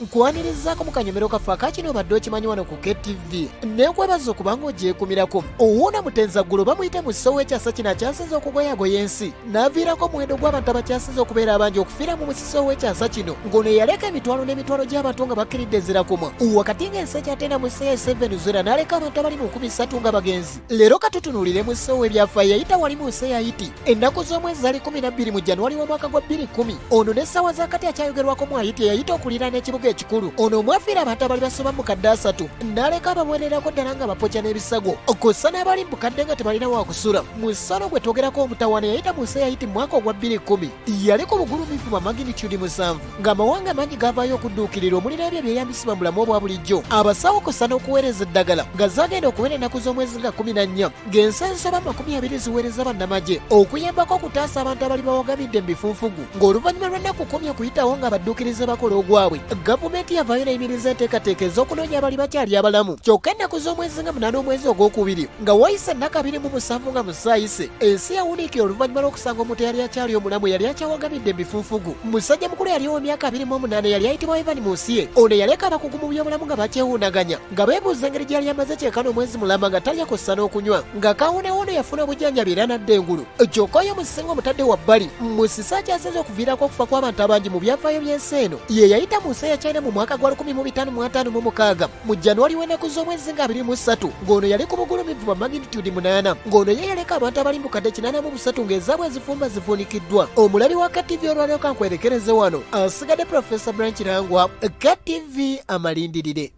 nkwanirizaako mu kanyomero kaffe akakino obadde okimanyi wano ku KTV nekwebaza okubanga ogyekumirako. Owuuna Mutenzaggulo bamuyite mu ssoowa ekyasa kino akyasinze okugoyagoya ensi n'aviirako omuwendo gw'abantu abakyasinze okubeera abangi okufiira mu musisi ow'ekyasa kino ng'ono eyaleka emitwalo n'emitwalo gy'abantu nga bakkiridde ezirakumwa wakati ng'ensi ekyatenda mu ssa ya 7 zera n'aleka abantu abali mu 13 nga bagenzi. Leero katutunuulire mu ssoowa Ebyafaayo yayita wali mu nsi ya Haiti ennaku z'omwezi zali 12 mu Januwali w'omwaka gwa 2010. Ono n'essaawa zaakati akyayogerwako mu Haiti yayita okuliraana ekibuga ekikulu. Ono omwafiira abantu abali basoba mu kadde 3 n'aleka abaweererako ddala nga bapokya n'ebisago kw'ossa n'abali mu bukadde nga tebalina waakusula. Mu ssalo gwe twogerako omutawaana yayita mu nsi ya Haiti mu mwaka ogwa 2010 yali ku bugulumivu bwa magnitude 7 ng'amawanga mangi gavaayo okudduukirira omuliro ebyo ebyeyambisibwa mu bulamu obwa bulijjo. Abasawo kw'ossa n'okuweereza eddagala nga zaagenda okuwera ennaku z'omwezi nga 14 ng'ensi ensoba 20 ziweereza bannamagye okuyambako okutaasa abantu abali bawagamidde mu bifunfugu ng'oluvannyuma lw'ennaku 10 okuyitawo nga badduukirize bakola ogwabwe. Gavumenti yavaayo n'ayimiriza enteekateeka ez'okunoonya abali bakyali abalamu kyokka ennaku z'omwezi nga 8 omwezi ogwokubiri nga wayise ennaku 27 nga musaayise ensi yawuniikira oluvannyuma lw'okusanga omuntu eyali akyali omulamu eyali akyawagamidde mu bifunfugu. Musajja mukulu yali ow'emyaka 28 yali ayitibwa Evan mu nsi ye. Ono yaleka abakugu mu by'obulamu nga bakyewuunaganya nga beebuuza engeri gy'ali amaze kyekano omwezi mulamba nga talya kossa n'okunywa nga kawunewono yafuna obujjanjabi era n'adda engulu. Kyokka oyo musinga omutadde wa bbali musisi akyasinze okuviirako okufa kw'abantu abangi mu byafaayo by'ensi eno ye yayita mu nsi ya China mu mwaka gwa 1556 mu Januwali w'ennaku z'omwezi nga 23 ng'ono yali ku bugulumivu bwa magnitude 8 ng'ono ye yaleka abantu abali mu kadde 83 ng'ezaabwe ezifumba zivuunikiddwa. Omulabi wa KTV olwaleo kankwerekereze wano asigadde Profesa Branch Rangwa, KTV Amalindirire.